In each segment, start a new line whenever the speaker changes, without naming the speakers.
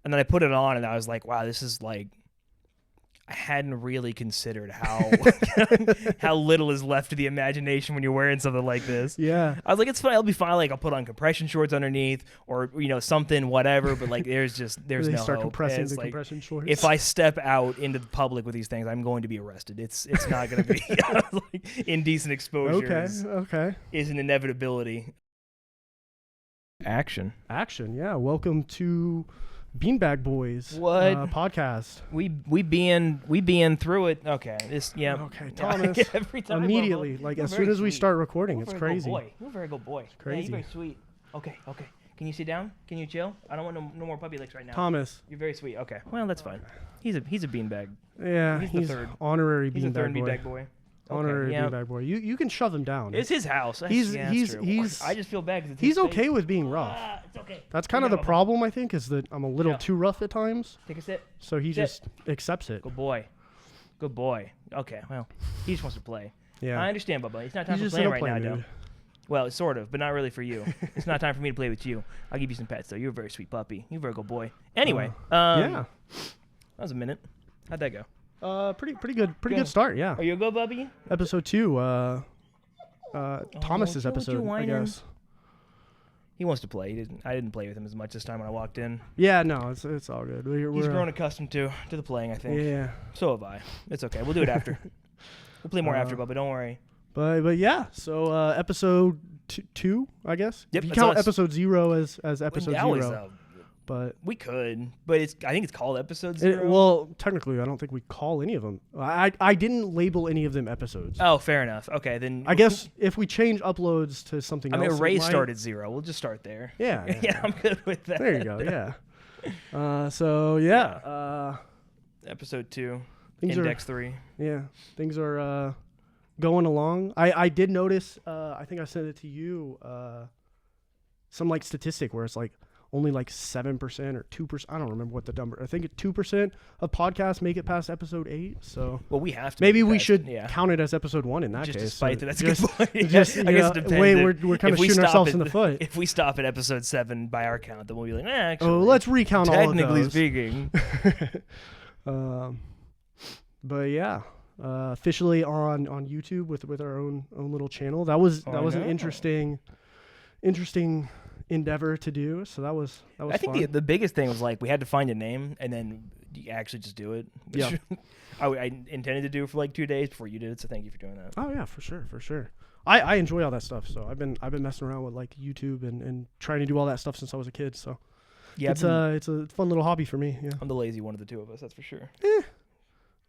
And then I put it on, and I was like, wow, this is like, I hadn't really considered how how little is left to the imagination when you're wearing something like this.
Yeah.
I was like, it's fine. I'll be fine. Like, I'll put on compression shorts underneath, or something, whatever. But like, there's
They
no
start
hope.
compressing
It's
the
like,
compression shorts.
if I step out into the public with these things, I'm going to be arrested. It's not going to be like, indecent exposure.
Okay.
Is an inevitability. Action.
Yeah. Welcome to Beanbag Boys
What?
podcast.
We being through it. Okay.
Okay, Thomas.
Every time
Immediately,
Bubba.
like
You're
as
very
soon as we
sweet.
start recording,
You're
it's
a very
crazy.
good boy. You're a very good boy. Yeah,
crazy.
you're very sweet. Okay. Can you sit down? Can you chill? I don't want no more puppy licks right now.
Thomas.
You're very sweet. Okay. Well, that's fine. He's a beanbag.
Yeah,
He's
he's
the third.
honorary
He's a third
beanbag boy.
beanbag boy.
Honorary
yeah.
beanbag boy. You can shove him down.
It's his house.
He's-
That's
he's-
true.
he's-
I just feel bad because
He's okay with being rough.
It's okay.
That's kind of
Yeah,
the
Bubba.
problem, I think, is that I'm a little
Yeah.
too rough at times.
Take a sip.
So he
Sit.
just accepts it.
Good boy. Good boy. Okay. Well, he just wants to play.
Yeah.
I understand, Bubba. It's not time
He's
for
just in
playing
a
right
play
now,
mood.
though. Well, it's sort of, but not really for you. It's not time for me to play with you. I'll give you some pets, though. You're a very sweet puppy. You're a very good boy. Anyway,
Yeah.
that was a minute. How'd that go?
Pretty good. Pretty
Go.
good start. Yeah.
Are you a good puppy?
Episode 2. Thomas's
Joe,
episode,
you
I
whining?
guess.
He wants to play. I didn't play with him as much this time when I walked in.
Yeah. No, it's all good.
He's
We're,
grown accustomed to the playing, I think.
Yeah.
So have I. It's okay. We'll do it after. We'll play more after, Bubba. Don't worry.
But yeah. So episode 2, I guess.
Yep,
If you
that's
count
us.
episode 0 as episode
That
0.
was,
But
we could, but I think it's called episode 0.
well, technically, I don't think we call any of them. I didn't label any of them episodes.
Oh, fair enough. Okay, then
I guess if we change uploads to something
I mean,
else, it
Ray
might-
started 0. We'll just start there.
Yeah.
Yeah, I'm good with that.
There you go. Yeah. So yeah.
Episode 2,
Things
Index 3.
Yeah. Things are going along. I did notice. I think I sent it to you. Some like statistic where it's like only like 7% or 2%. I don't remember what the number. I think 2% of podcasts make it past episode 8. So
Well, we have to.
maybe
make
we
that.
should
Yeah.
count it as episode 1 in that
Just
case.
despite
So
that, that's
just,
a good point.
just,
I
you
guess
know,
it depends.
wait,
if-
we're kind
if
of
we
shooting
stop
ourselves
at
in the foot.
If we stop at episode 7 by our count, then we'll be like, actually.
Oh, let's recount all of
technically
those.
speaking.
But yeah, officially on YouTube with our own little channel. That was
I
an
know.
interesting endeavor to do. So that was
I think
fun.
the biggest thing was like we had to find a name and then you actually just do it. Which
Yeah.
I intended to do for like 2 days before you did it, so thank you for doing that.
Oh yeah, for sure. I enjoy all that stuff. So I've been messing around with like YouTube and trying to do all that stuff since I was a kid. So
Yeah,
it's a fun little hobby for me. Yeah.
I'm the lazy one of the two of us, that's for sure.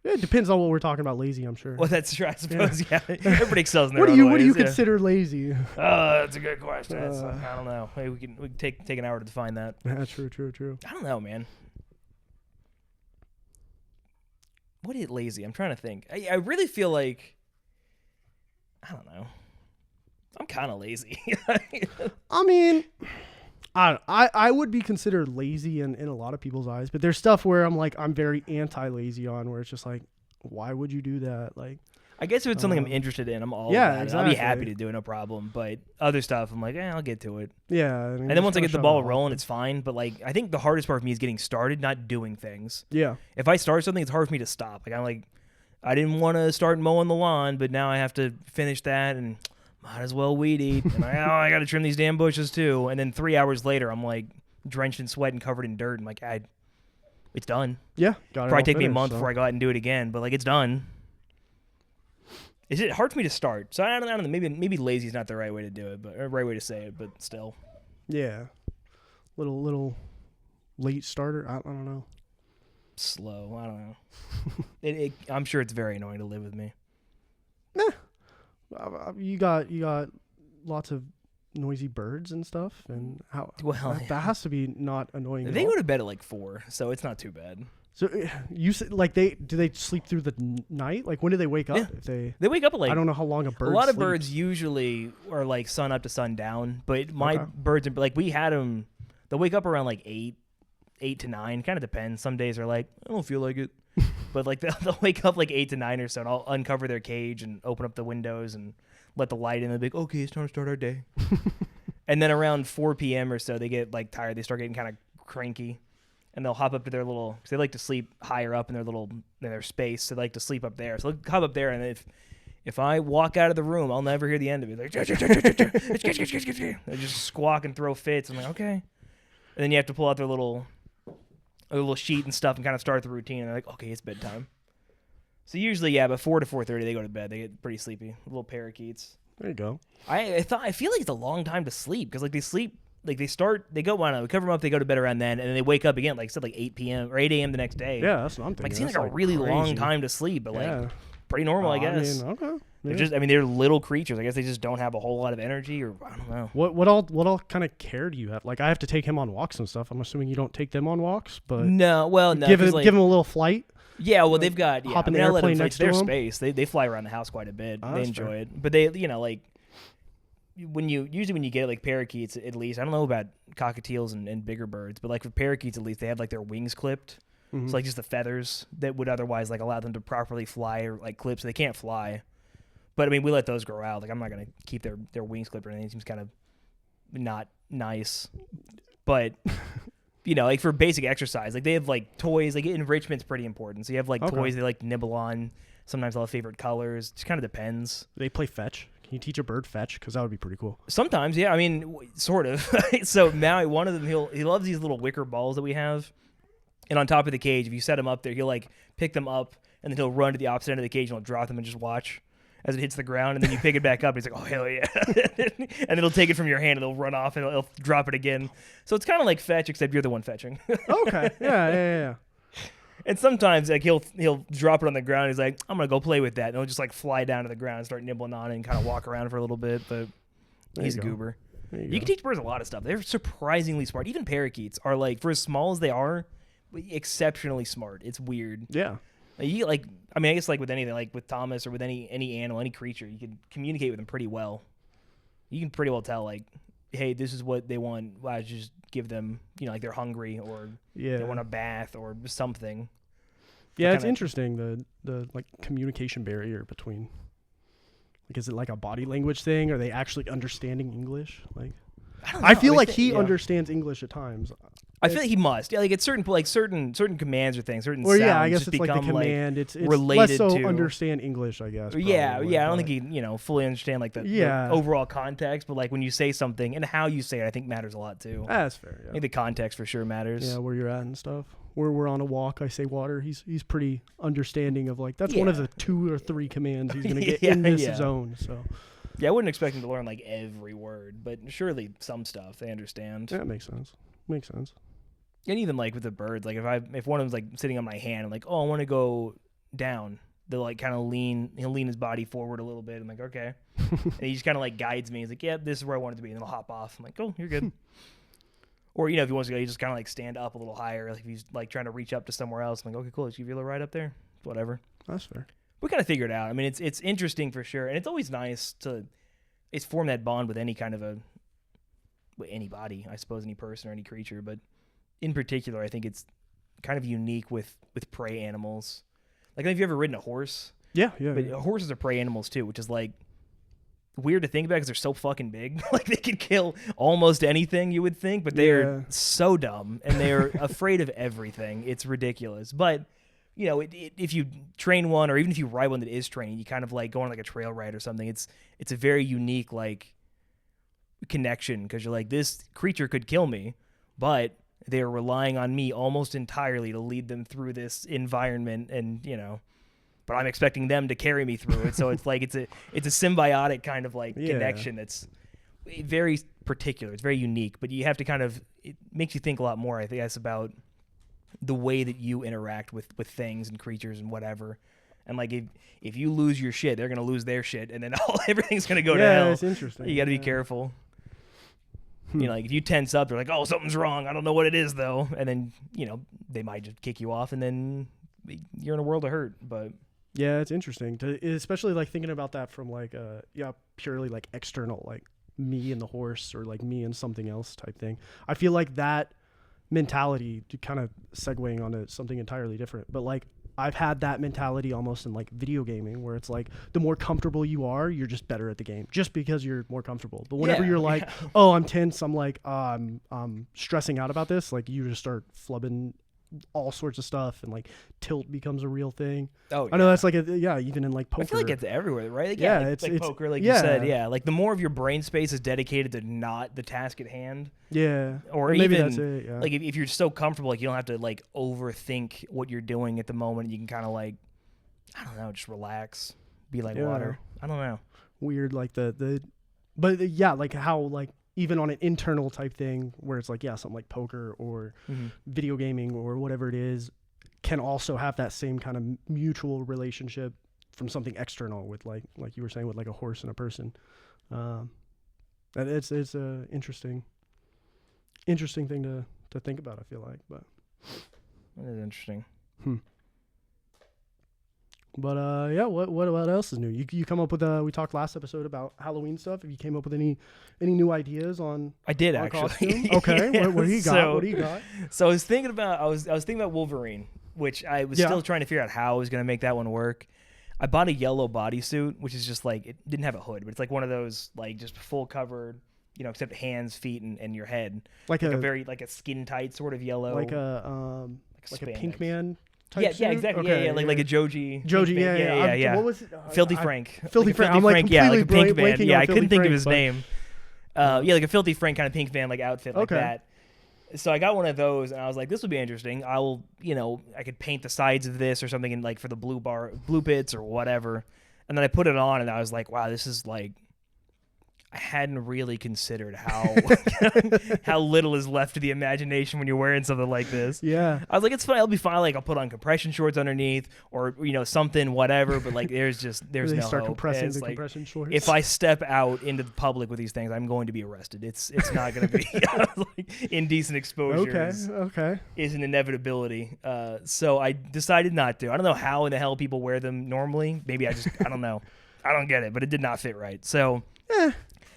It depends on what we're talking about. Lazy, I'm sure.
Well, that's true, I suppose. Yeah, everybody excels in their
What do
own
you
ways, yeah.
consider lazy?
That's a good question. I don't know. Maybe we can take an hour to define that.
Yeah, true.
I don't know, man. What is lazy? I'm trying to think. I really feel like I don't know. I'm kind of lazy.
I mean, I would be considered lazy in a lot of people's eyes, but there's stuff where I'm very anti-lazy on, where it's just like, why would you do that? Like,
I guess if it's something I'm interested in, I'm all
yeah,
about it. I'll be happy
exactly.
to do it, no problem. But other stuff, I'm like, I'll get to it.
yeah. I mean,
And then once I get the ball rolling, it's fine. But like, I think the hardest part for me is getting started, not doing things.
yeah,
If I start something, it's hard for me to stop. Like, I didn't want to start mowing the lawn, but now I have to finish that and might as well weed eat. And I got to trim these damn bushes too. And then 3 hours later, I'm like drenched in sweat and covered in dirt. I'm like, it's done.
yeah. Got it
Probably
all
take me a
finished,
month
so.
before I go out and do it again, but like it's done. Is it hard for me to start? So I don't know. Maybe lazy is not the right way to do it, but or right way to say it, but still.
Yeah, little late starter. I don't know.
Slow. I don't know. I'm sure it's very annoying to live with me.
You got lots of noisy birds and stuff, and how
Well,
that has to be not annoying. at
they
all.
go to bed at like 4, so it's not too bad.
So you said like do they sleep through the night? Like when do they wake up?
Yeah.
If they
They wake up at like
I don't know how long a bird.
a lot of
sleeps.
birds usually are like sun up to sun down, but my
Okay.
birds are like we had them. They'll wake up around like 8 to 9. Kind of depends. Some days are like I don't feel like it, but like they'll wake up like 8 to 9 or so, and I'll uncover their cage and open up the windows and let the light in. And they'll be like, okay, it's time to start our day. And then around 4 p.m. or so, they get like tired. They start getting kind of cranky. and they'll hop up to their little, because they like to sleep higher up in their space. So they like to sleep up there. So they'll hop up there, and if I walk out of the room, I'll never hear the end of it. They just squawk and throw fits. I'm like, okay. And then you have to pull out their little sheet and stuff and kind of start the routine. And they're like, okay, it's bedtime. So usually, yeah, but 4 to 4:30 they go to bed. They get pretty sleepy. Little parakeets.
There you go.
I feel like it's a long time to sleep because like they sleep. Like they go, I don't know, we cover them up, they go to bed around then, and then they wake up again, like I said, like 8 p.m. or 8 a.m. the next day.
Yeah, that's what I'm thinking.
Like it seems
That's
like a really
crazy.
long time to sleep, but like pretty normal, I guess.
I mean, okay.
They're
Yeah.
just, I mean, they're little creatures. I guess they just don't have a whole lot of energy, or I don't know.
What all kind of care do you have? Like I have to take him on walks and stuff. I'm assuming you don't take them on walks, but
No, 'cause,
give him
like,
a little flight.
Yeah, well, they've got
hop in
I
the
mean, I let them,
airplane
like,
next to
their
them.
space. They fly around the house quite a bit.
Oh,
They
that's
enjoy
fair.
it, but they, like usually when you get like parakeets, at least I don't know about cockatiels and bigger birds, but like for parakeets at least, they have like their wings clipped.
Mhm.
So like just the feathers that would otherwise like allow them to properly fly or like clip, so they can't fly. But I mean, we let those grow out. Like I'm not gonna keep their wings clipped or anything. It seems kind of not nice. But like for basic exercise, like they have like toys. Like enrichment's pretty important. So you have like
Okay.
toys they like to nibble on. Sometimes they'll have favorite colors. It just kind of depends.
They play fetch. Can you teach a bird fetch? Because that would be pretty cool.
Sometimes, yeah. I mean, sort of. So Maui, one of them, he loves these little wicker balls that we have. And on top of the cage, if you set him up there, he'll like pick them up and then he'll run to the opposite end of the cage and he'll drop them and just watch as it hits the ground. And then you pick it back up. And he's like, oh, hell yeah. And then he'll take it from your hand and he'll run off and he'll drop it again. So it's kind of like fetch, except you're the one fetching.
Okay. Yeah.
And sometimes like he'll drop it on the ground. He's like, I'm gonna go play with that, and he'll just like fly down to the ground and start nibbling on it and kind of walk around for a little bit. But
There
he's a
you go.
goober.
There
You
go.
can teach birds a lot of stuff. They're surprisingly smart. Even parakeets are like, for as small as they are, exceptionally smart. It's weird.
Yeah.
I mean, I guess like with anything, like with Thomas or with any animal, any creature, you can communicate with them pretty well. You can pretty well tell like, hey, this is what they want. I just give them, like they're hungry or
Yeah.
they want a bath or something.
Yeah, it's
kinda-
interesting the like communication barrier between like is it like a body language thing? Are they actually understanding English? Like
don't
I
know.
feel
mean,
like he
yeah.
understands English at times.
I feel like he must. Yeah, like it's certain commands or things, certain
Or
sounds
yeah, I guess
just
it's like the
become
command. It's
related
less so
to
understand English, I guess.
yeah,
probably,
I don't
but-
think he fully understand like the
Yeah.
overall context, but like when you say something and how you say it, I think matters a lot too.
That's fair.
I
Yeah.
think the context for sure matters.
Yeah, where you're at and stuff. Where we're on a walk, I say water. He's pretty understanding of like that's one of
Yeah.
the 2 or 3 commands he's gonna get
Yeah,
in this
yeah.
zone. So
Yeah, I wouldn't expect him to learn like every word, but surely some stuff they understand.
that makes sense. Makes sense.
And even like with the birds, like if one of them's like sitting on my hand, I'm like, oh, I want to go down. They'll like kind of he'll lean his body forward a little bit. I'm like, okay. And he just kind of like guides me. He's like, yep, this is where I want it to be. And then he'll hop off. I'm like, oh, you're good. Or, if he wants to go, he just kind of like stand up a little higher. Like if he's like trying to reach up to somewhere else. I'm like, okay, cool. Let's give you a little ride up there. Whatever.
That's fair.
We kind of figure it out. I mean, it's interesting for sure. And it's always nice to form that bond with any kind of with anybody, I suppose, any person or any creature. But in particular, I think it's kind of unique with prey animals. Like, have you ever ridden a horse?
Yeah.
But horses are prey animals too, which is like weird to think about because they're so fucking big. Like they could kill almost anything you would think, but they are so dumb and they're afraid of everything. It's ridiculous. But if you train one, or even if you ride one that is trained, you kind of like go on like a trail ride or something. It's a very unique like connection because you're like, this creature could kill me, but they are relying on me almost entirely to lead them through this environment, and but I'm expecting them to carry me through it. So it's like it's a symbiotic kind of like connection that's very particular. It's very unique, but you have to it makes you think a lot more, I guess, about the way that you interact with things and creatures and whatever. And like if you lose your shit, they're gonna lose their shit, and then everything's gonna go to hell.
Yeah, it's interesting.
You got to be careful. Like if you tense up, they're like, "Oh, something's wrong. I don't know what it is though," and then they might just kick you off, and then you're in a world of hurt. But
yeah, it's interesting, especially like thinking about that from like purely like external, like me and the horse or like me and something else type thing. I feel like that mentality, kind of segueing onto something entirely different, but like I've had that mentality almost in like video gaming, where it's like the more comfortable you are, you're just better at the game, just because you're more comfortable. But whenever you're like, oh, I'm tense, I'm like, I'm stressing out about this, like you just start flubbing all sorts of stuff, and like tilt becomes a real thing.
Oh,
I know that's like even in like poker.
I feel like it's everywhere, right? Like,
Yeah,
like,
it's
poker, like you said. Yeah, like the more of your brain space is dedicated to not the task at hand.
Yeah,
Or
maybe
even
that's it. Yeah.
like if you're so comfortable, like you don't have to like overthink what you're doing at the moment. You can kind of like, I don't know, just relax, be like water. I don't know.
Weird, like but yeah, like how like even on an internal type thing where it's like, yeah, something like poker or video gaming or whatever it is, can also have that same kind of mutual relationship from something external with like you were saying with like a horse and a person. And it's a interesting thing to think about, I feel like, but
That is interesting.
But yeah, what else is new? You come up with we talked last episode about Halloween stuff. If you came up with any new ideas on
I did
on
actually.
costume? Okay, what do you got? What do you got?
So I was thinking about Wolverine, which I was still trying to figure out how I was going to make that one work. I bought a yellow bodysuit, which is just like, it didn't have a hood, but it's like one of those like just full covered, you know, except hands, feet, and your head. Like a very like a skin tight sort of yellow.
Like a Pink Man.
Yeah,
suit?
exactly.
Okay,
yeah, like a Joji.
Yeah. What was it?
Filthy Frank.
Filthy Frank. I'm like
yeah, like a pink
blanking
van. Yeah,
on
I couldn't
Filthy
think of
Frank,
his name. Yeah, like a Filthy Frank kind of pink van like outfit like that. So I got one of those, and I was like, this would be interesting. I will, you know, I could paint the sides of this or something in like for the blue pits or whatever. And then I put it on, and I was like, wow, this is like, I hadn't really considered how little is left to the imagination when you're wearing something like this.
Yeah.
I was like, it's fine. I'll be fine. Like, I'll put on compression shorts underneath, or you know, something, whatever. But like, there's no
start
hope.
compressing the
like,
compression shorts.
If I step out into the public with these things, I'm going to be arrested. It's not going to be like indecent exposure.
Okay.
Is an inevitability. So I decided not to. I don't know how in the hell people wear them normally. Maybe I don't know. I don't get it, but it did not fit right. So.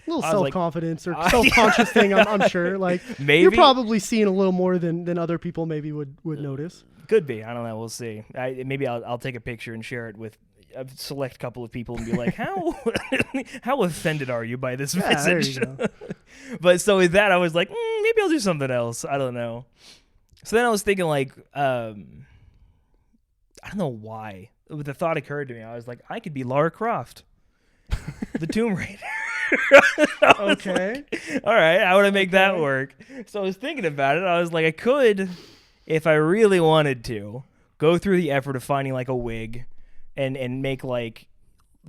A little self-confidence or self-conscious thing, I'm sure. Like,
maybe.
You're probably seeing a little more than other people maybe would notice.
Could be. I don't know. We'll see. Maybe I'll take a picture and share it with a select couple of people and be like, how offended are you by this message?
There you go.
But so with that, I was like, maybe I'll do something else. I don't know. So then I was thinking like, I don't know why. But the thought occurred to me. I was like, I could be Lara Croft, the Tomb Raider.
Okay.
Like, all right, how would I make that work? So I was thinking about it. I was like, I could, if I really wanted to, go through the effort of finding like a wig and make like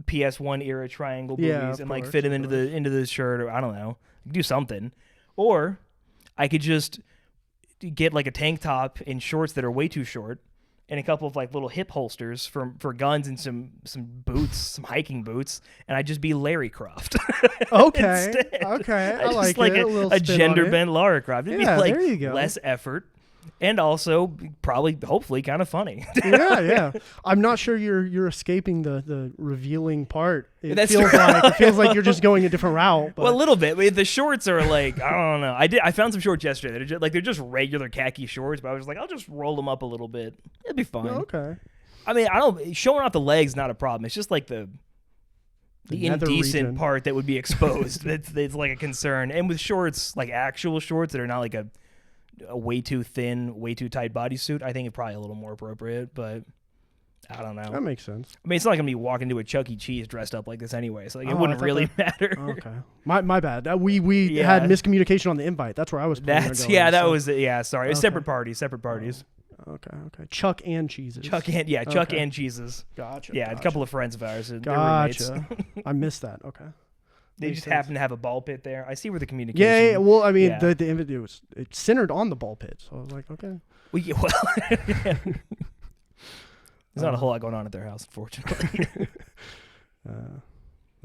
PS1 era triangle boobies and like fit them into the shirt, or I don't know, do something. Or I could just get like a tank top and shorts that are way too short, and a couple of like little hip holsters for guns and some boots, some hiking boots, and I'd just be Larry Croft.
Okay. Okay. I like
like
it.
a gender bent Lara Croft. It'd be like
there you go.
less effort and also probably hopefully kind of funny.
Yeah. I'm not sure you're escaping the revealing part. It
That's
feels like you're just going a different route. But.
Well, a little bit. The shorts are like, I don't know. I found some shorts yesterday. They're just regular khaki shorts, but I was like, I'll just roll them up a little bit. It'll be fine.
Okay.
I mean, showing off the legs not a problem. It's just like the indecent
region.
part that would be exposed. It's like a concern. And with shorts, like actual shorts that are not like a way too thin, way too tight bodysuit, I think it's probably a little more appropriate, but I don't know.
That makes sense.
I mean, it's not like I'm going to be walking to a Chuck E. Cheese dressed up like this anyway, so like, it wouldn't really matter.
Okay. My bad. We had miscommunication on the invite. That's where I was planning on going,
sorry. It was separate parties.
Okay. Chuck and cheeses.
Chuck and cheeses.
Gotcha.
Yeah, a couple of friends of ours.
Gotcha. I missed that. Okay.
They just happen to have a ball pit there. I see where the communication.
Yeah. Well, I mean, the invite it centered on the ball pit, so I was like, okay.
There's not a whole lot going on at their house, unfortunately.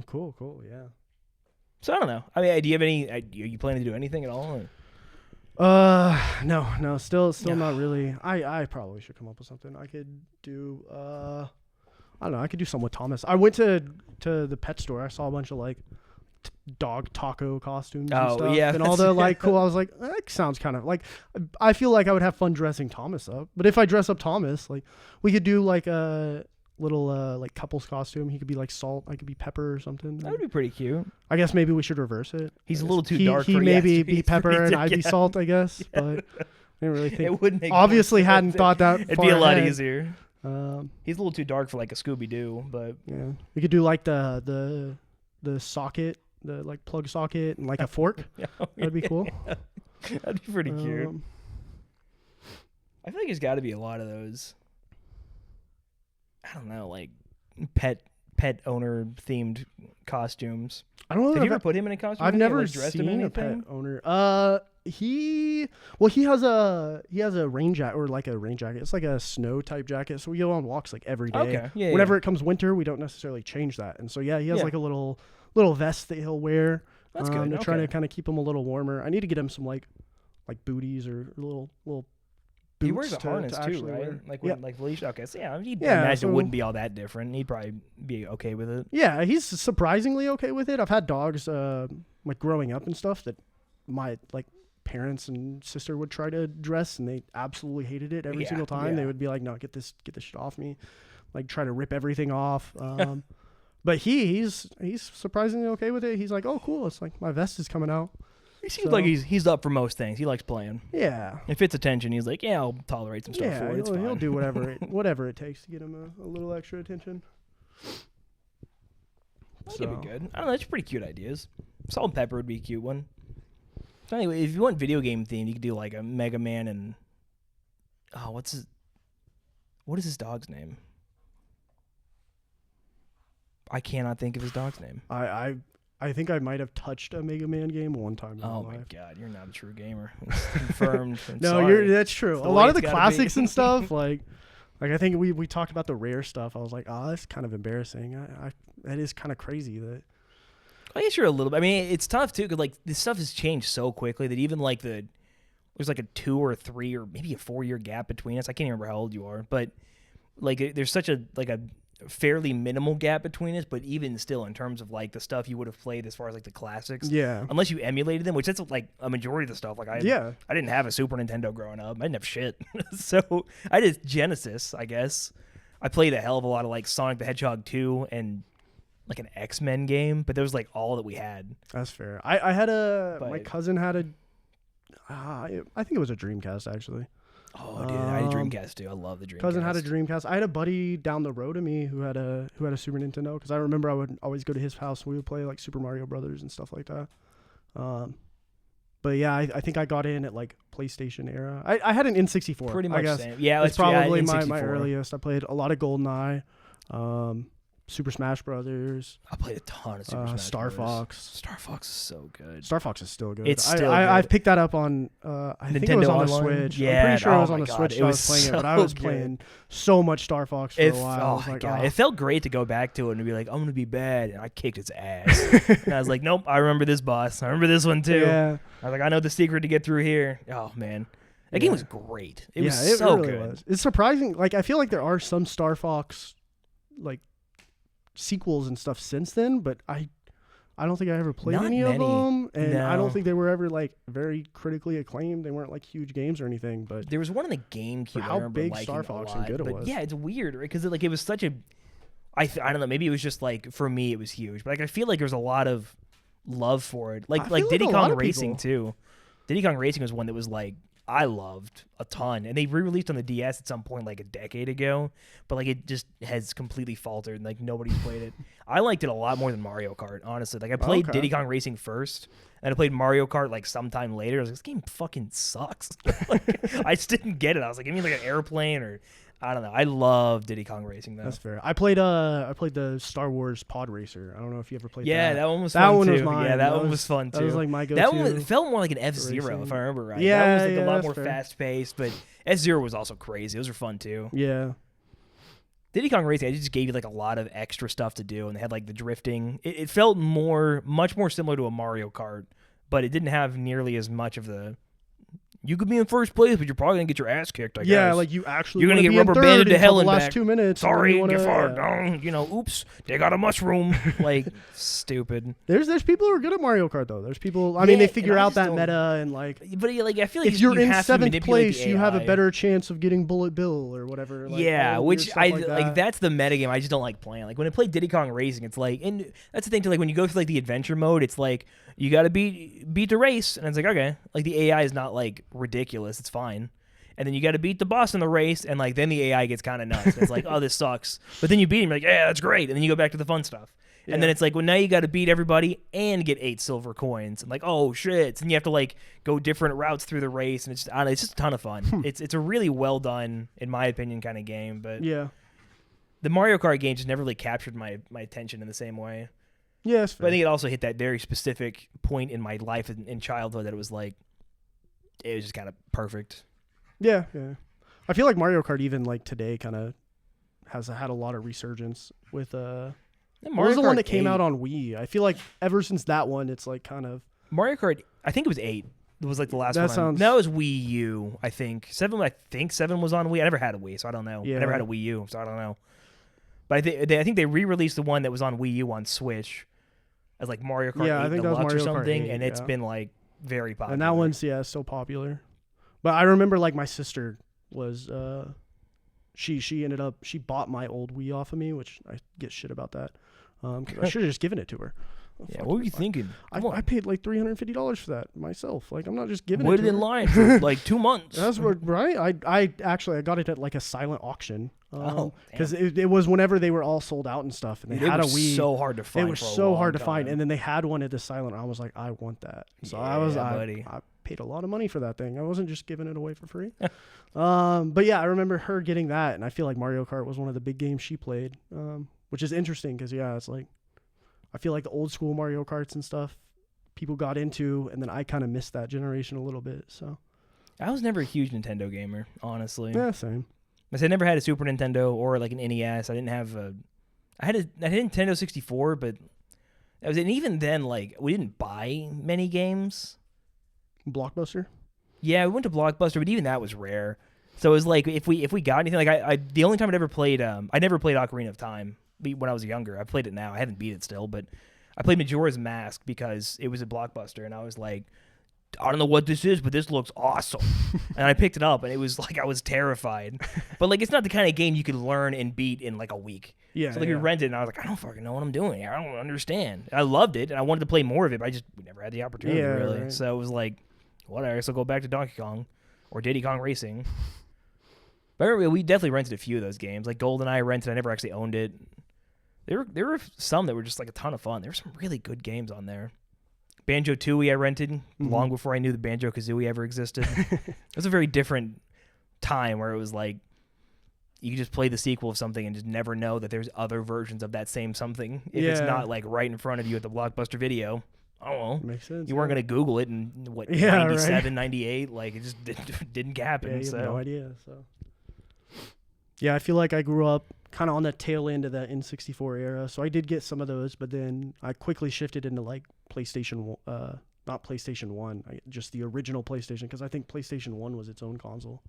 Cool. Yeah.
So I don't know. I mean, do you have any? Are you planning to do anything at all?
No. Still not really. I probably should come up with something. I could do. I don't know. I could do something with Thomas. I went to the pet store. I saw a bunch of like dog taco costumes
Oh,
and stuff.
yeah,
And all the like cool. I was like, that sounds kind of like. I feel like I would have fun dressing Thomas up. But if I dress up Thomas, like we could do like a little like couples costume. He could be like Salt. I could be Pepper or something.
That would be pretty cute.
I guess maybe we should reverse it.
He's
I
a little
guess.
too dark
He
for
maybe
yeah,
be
he's
Pepper
pretty
and
dark,
I'd be
yeah.
Salt, I guess. But I didn't really think.
It would make
Obviously,
more sense.
hadn't thought that.
It'd
far
be a lot
ahead.
easier. He's a little too dark for like a Scooby Doo, but
Yeah, we could do like the socket, the like plug socket, and like a fork. That'd be cool.
That'd be pretty cute.
Um,
I feel like there's got to be a lot of those. I don't know, like pet owner themed costumes.
I don't know.
Have you ever put him in a costume?
I've
Have you,
never
like, dressed him in
seen a pet
anything?
owner. He has a rain jacket or like a rain jacket. It's like a snow type jacket. So we go on walks like every day.
Okay, yeah.
Whenever it comes winter, we don't necessarily change that. And so yeah, he has
Yeah.
like a little vest that he'll wear.
That's good.
To try to
Okay.
kind of keep him a little warmer. I need to get him some like booties or little boots.
He wears a
to
harness too,
actually
right?
wear.
Like
Yeah.
when, like leash. Okay, so yeah, he'd
Yeah,
imagine
so-
it wouldn't be all that different. He'd probably be okay with it.
Yeah, he's surprisingly okay with it. I've had dogs like growing up and stuff that my like parents and sister would try to dress and they absolutely hated it every
Yeah,
single time. They
yeah.
would be like, "No, get this shit off me." Like try to rip everything off. But he's surprisingly okay with it. He's like, "Oh, cool. It's like my vest is coming out."
He seems
So-
like he's up for most things. He likes playing.
Yeah.
If it's attention, he's like, yeah, I'll tolerate some stuff
Yeah,
for it. It's
he'll
fine.
do whatever it takes to get him a little extra attention.
That could be good. I don't know. That's pretty cute ideas. Salt and Pepper would be a cute one. So anyway, if you want video game themed, you could do like a Mega Man and what is his dog's name? I cannot think of his dog's name.
I think I might have touched a Mega Man game one time in
Oh
my
my
life.
god, you're not a true gamer. It's confirmed. I'm
No,
sorry.
that's true.
It's the
A
way
lot of
it's
the
gotta
classics
be.
and stuff, like I think we talked about the rare stuff. I was like, oh, that's kind of embarrassing. I that is kind of crazy that.
I guess you're a little bit. I mean, it's tough too, because like this stuff has changed so quickly that even like there's like a 2 or 3 or maybe a 4-year gap between us. I can't remember how old you are, but like there's such a fairly minimal gap between us. But even still, in terms of like the stuff you would have played as far as like the classics,
Yeah.
unless you emulated them, which that's like a majority of the stuff. Like I didn't have a Super Nintendo growing up. I didn't have shit, so I did Genesis. I guess I played a hell of a lot of like Sonic the Hedgehog 2 and like an X-Men game, but that was like all that we had.
That's fair. I had my
But-
cousin had a. I think it was a Dreamcast actually.
Oh, dude, I had a Dreamcast too. I love the Dreamcast.
Cousin had a Dreamcast. I had a buddy down the road of me who had a Super Nintendo because I remember I would always go to his house and we would play like Super Mario Brothers and stuff like that. But yeah, I think I got in at like PlayStation era. I had an N64.
Pretty
I
much
guess.
same. Yeah,
It's
that's
probably
yeah,
my
N64.
earliest. I played a lot of GoldenEye, Super Smash Brothers,
I played a ton of Super Smash
Star
Brothers.
Fox.
Star Fox is so good.
Star Fox is still good.
It's still
I've
good.
picked that up on I think it was
Nintendo
on the
Online?
Switch.
Yeah,
I'm pretty sure it
oh
was on
my
the
God,
Switch
it
that I was
was
playing it, but I
so
was
good.
playing so much Star Fox for a while. I
Oh
was
my
like,
god,
oh.
it felt great to go back to it and be like, I'm gonna be bad, and I kicked its ass. And I was like, nope, I remember this boss. I remember this one too.
Yeah,
I was like, I know the secret to get through here. Oh man, that game was great. It was
it
so
really
good.
was. It's surprising. Like I feel like there are some Star Fox like sequels and stuff since then, but I don't think I ever played
Not
any
many.
of them, and I
No.
don't think they were ever like very critically acclaimed. They weren't like huge games or anything, but
There was one in the GameCube.
For
I
how
remember
big
liking
Star
a
Fox and
lot,
good it
but
was.
yeah, it's weird, right? Because it was such a. I don't know. Maybe it was just like for me, it was huge. But like I feel like there's a lot of love for it.
I
Like
feel like
Diddy
a lot
Kong
of
Racing
people-
too. Diddy Kong Racing was one that was like I loved a ton, and they re-released on the DS at some point like a decade ago. But like it just has completely faltered, and like nobody's played it. I liked it a lot more than Mario Kart, honestly. Like I played
Okay.
Diddy Kong Racing first, and I played Mario Kart like sometime later. I was like, this game fucking sucks. Like, I just didn't get it. I was like, give me like an airplane or I don't know. I love Diddy Kong Racing though.
that's fair. I played the Star Wars Pod Racer. I don't know if you ever played
Yeah,
that.
that one was
That
fun
one
too.
was mine.
Yeah, that one
was-
was fun too.
That was like my go-to.
That one felt more like an F-Zero, if
racing.
I remember right.
Yeah,
that was like
yeah,
a lot
that's
more
fair.
fast-paced, but F-Zero was also crazy. Those were fun too.
Yeah.
Diddy Kong Racing, I just gave you like a lot of extra stuff to do, and they had like the drifting. It felt much more similar to a Mario Kart, but it didn't have nearly as much of the You could be in first place, but you're probably gonna get your ass kicked. I guess.
Yeah, like you actually
You're gonna
wanna
get
be in
rubber
third
banded to
until
hell
the
and
last
back.
2 minutes. and then
Sorry,
you wanna-
get fired.
yeah.
Oops, they got a mushroom. Like, stupid.
There's people who are good at Mario Kart though. There's people. I mean,
Yeah,
they figure
and I
out
just
that
don't-
meta and like.
But yeah, like I feel like
If you're
you
in
have to
7th
manipulate
place,
the
you have a
AI.
better chance of getting Bullet Bill or whatever. Like,
Yeah,
all weird
which
stuff
I
like, that.
that's the metagame I just don't like playing. Like when I play Diddy Kong Racing, it's like, and that's the thing too. Like when you go through like the adventure mode, it's like you got to beat the race, and it's like okay, like the AI is not like ridiculous, it's fine. And then you got to beat the boss in the race, and like then the AI gets kind of nuts. It's like oh this sucks, but then you beat him, you're like yeah that's great, and then you go back to the fun stuff. And then it's like, well, now you got to beat everybody and get 8 silver coins, and like, oh shit! And you have to like go different routes through the race, and it's just, I don't know, it's just a ton of fun. It's a really well done, in my opinion, kind of game. But
Yeah.
the Mario Kart game just never really captured my attention in the same way.
Yeah, it's
But I
fair.
think it also hit that very specific point in my life in childhood that it was just kind of perfect.
Yeah. I feel like Mario Kart even like today kind of has had a lot of resurgence with
And
what was the one that came
8
out on Wii? I feel like ever since that one, it's like kind of
Mario Kart, I think it was 8. It was like the last
That
one.
sounds-
That was Wii U, I think. 7 was on Wii. I never had a Wii, so I don't know.
Yeah.
I never had a Wii U, so I don't know. But I think they re-released the one that was on Wii U on Switch as like Mario Kart
Yeah, I
8
think that was
Deluxe or
Mario Kart
something,
8,
and it's
yeah.
been like very popular.
and that one's so popular. But I remember like my sister was she ended up she bought my old Wii off of me, which I get shit about that. 'Cause I should have just given it to her.
Yeah, what were you thinking? Come
I
on.
paid like $350 for that myself. Like I'm not just giving it
Waited
to
in
her.
line for like 2 months.
That's what, right? I actually I got it at like a silent auction.
Oh,
Because it was whenever they were all sold out and stuff, and they
Dude,
had
it
a
was
Wii.
so hard to find.
It was
for a
so
long
hard to find,
time.
and then they had one at the silent. I was like, I want that. So
Yeah, buddy.
I paid a lot of money for that thing. I wasn't just giving it away for free. But yeah, I remember her getting that, and I feel like Mario Kart was one of the big games she played, which is interesting because it's like I feel like the old school Mario Karts and stuff people got into, and then I kind of missed that generation a little bit. So
I was never a huge Nintendo gamer, honestly.
yeah, same.
I never had a Super Nintendo or like an NES. I didn't have I had a Nintendo 64, but that was it. And even then, like we didn't buy many games.
Blockbuster.
Yeah, we went to Blockbuster, but even that was rare. So it was like if we got anything, like I the only time I never played Ocarina of Time when I was younger. I played it now. I haven't beat it still, but I played Majora's Mask because it was a Blockbuster, and I was like, I don't know what this is, but this looks awesome. And I picked it up, and it was like I was terrified. But like it's not the kind of game you could learn and beat in like a week.
Yeah.
So like we rented it, and I was like, I don't fucking know what I'm doing here. I don't understand. And I loved it, and I wanted to play more of it, but we never had the opportunity,
Yeah,
really.
right.
So it was like, whatever. I guess I'll go back to Donkey Kong or Diddy Kong Racing. But I remember we definitely rented a few of those games. Like GoldenEye I rented. I never actually owned it. There were some that were just like a ton of fun. There were some really good games on there. Banjo-Tooie I rented long before I knew that Banjo-Kazooie ever existed. It was a very different time where it was like you could just play the sequel of something and just never know that there's other versions of that same something if it's
Yeah.
not like right in front of you at the Blockbuster Video. I don't know.
Makes sense.
You weren't going to Google it in, what,
Yeah,
97,
right.
98? Like, it just didn't happen.
Yeah, you
so.
have no idea. So, yeah, I feel like I grew up kind of on the tail end of that N64 era. So I did get some of those, but then I quickly shifted into like PlayStation, not PlayStation 1, just the original PlayStation, because I think PlayStation 1 was its own console,